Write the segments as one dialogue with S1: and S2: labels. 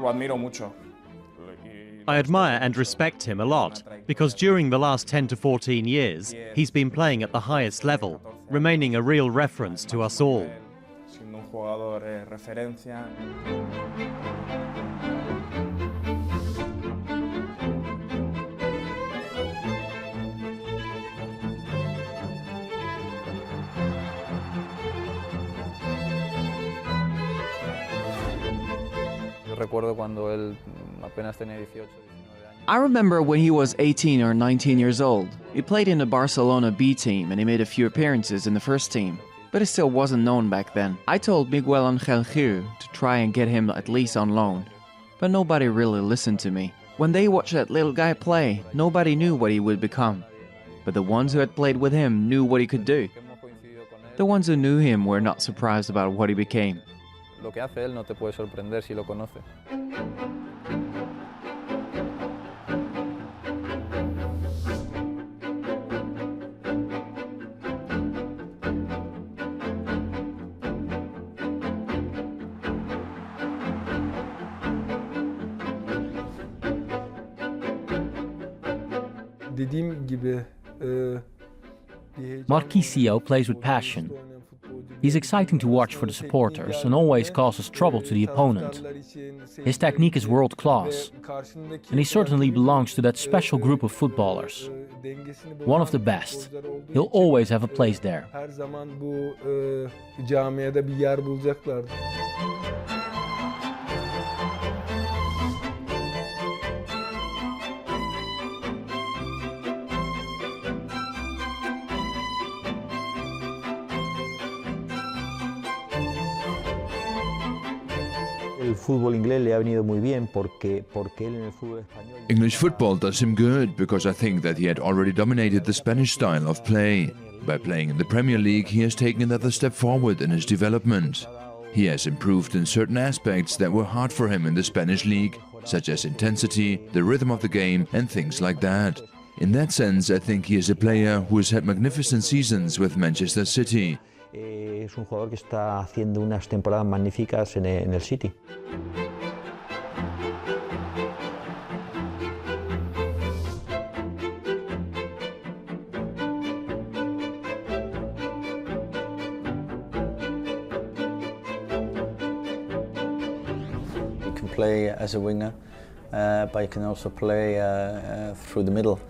S1: lo admiro mucho.
S2: I admire and respect him a lot, because during the last 10 to 14 years, he's been playing at the highest level, remaining a real reference to us all.
S1: Siendo un jugador referencia.
S3: Recuerdo cuando él apenas tenía 18, 19 años.
S4: I remember when he was 18 or 19 years old. He played in the Barcelona B team and he made a few appearances in the first team, but he still wasn't known back then. I told Miguel Angel Gil to try and get him at least on loan, but nobody really listened to me. When they watched that little guy play, nobody knew what he would become, but the ones who had played with him knew what he could do. The ones who knew him were not surprised about what he became.
S3: Lo que hace él no te puede sorprender si lo conoces.
S5: Marquisio plays with passion. He's exciting to watch for the supporters and always causes trouble to the opponent. His technique is world-class, and he certainly belongs to that special group of footballers. One of the best. He'll always have a place there.
S6: English football does him good because I think that he had already dominated the Spanish style of play. By playing in the Premier League, he has taken another step forward in his development. He has improved in certain aspects that were hard for him in the Spanish league, such as intensity, the rhythm of the game, and things like that. In that sense, I think he is a player who has had magnificent seasons with Manchester City.
S7: Es un jugador que está haciendo unas temporadas magníficas en el City.
S8: You can play as a winger, but you can also play through the middle.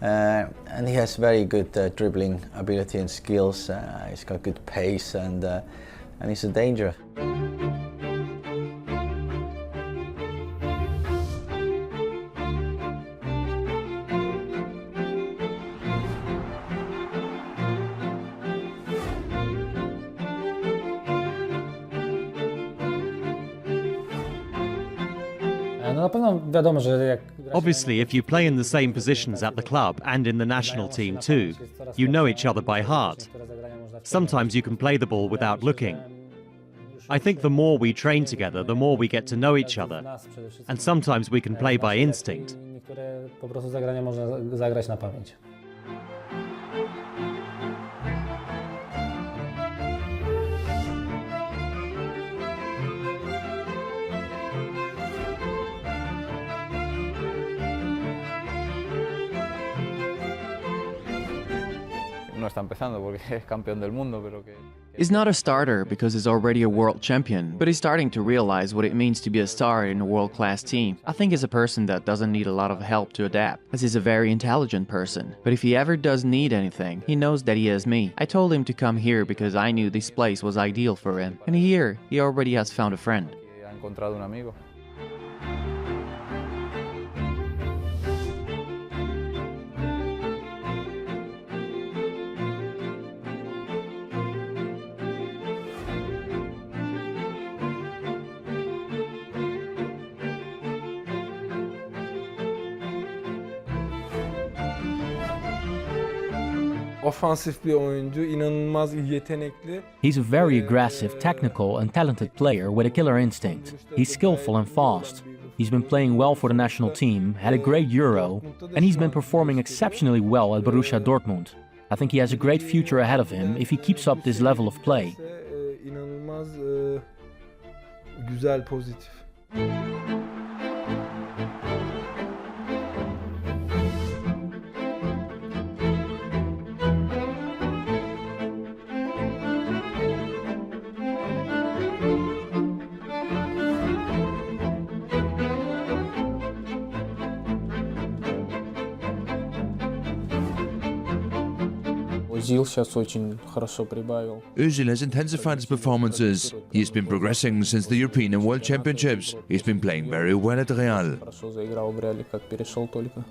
S8: And he has very good dribbling ability and skills. He's got good pace and he's a danger.
S2: Obviously, if you play in the same positions at the club and in the national team too, you know each other by heart. Sometimes you can play the ball without looking. I think the more we train together, the more we get to know each other. And sometimes we can play by instinct.
S3: No está empezando porque es campeón del mundo, pero que...
S4: He's not a starter because he's already a world champion, but he's starting to realize what it means to be a star in a world-class team. I think he's a person that doesn't need a lot of help to adapt, as he's a very intelligent person. But if he ever does need anything, he knows that he has me. I told him to come here because I knew this place was ideal for him. And here, he already has found a friend.
S3: Ha encontrado un amigo.
S9: Ofansif bir oyuncu, inanılmaz yetenekli.
S5: He's a very aggressive, technical and talented player with a killer instinct. He's skillful and fast. He's been playing well for the national team, had a great Euro, and he's been performing exceptionally well at Borussia Dortmund. I think he has a great future ahead of him if he keeps up this level of play.
S9: İnanılmaz güzel, pozitif.
S1: Özil сейчас очень хорошо прибавил.
S6: Özil has intensified his performances. He's been progressing since the European and World Championships. He's been playing very well at Real.
S1: Хорошо заиграл в Реале, как перешел только.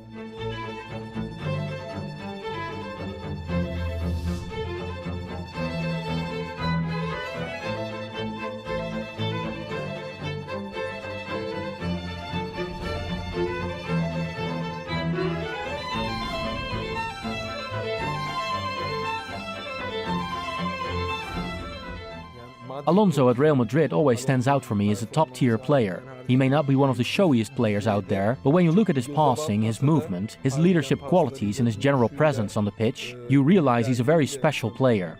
S5: Alonso at Real Madrid always stands out for me as a top-tier player. He may not be one of the showiest players out there, but when you look at his passing, his movement, his leadership qualities and his general presence on the pitch, you realize he's a very special player.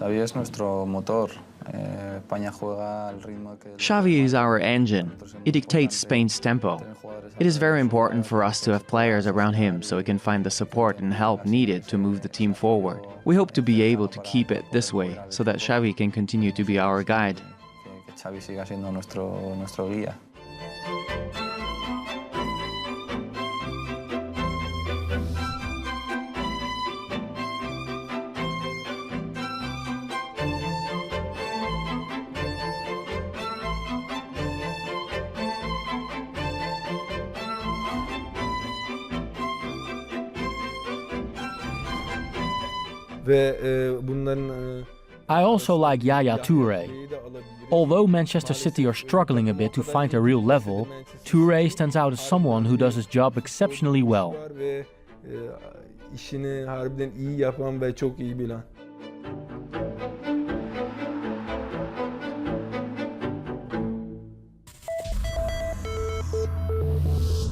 S3: Xavi es nuestro motor. España juega al ritmo que...
S4: Xavi is our engine. He dictates Spain's tempo. It is very important for us to have players around him so he can find the support and help needed to move the team forward. We hope to be able to keep it this way so that Xavi can continue to be our guide.
S3: Que Xavi siga siendo nuestro guía.
S5: I also like Yaya Toure. Although Manchester City are struggling a bit to find a real level, Toure stands out as someone who does his job exceptionally well.
S9: İşini harbiden iyi yapan ve çok iyi bilen.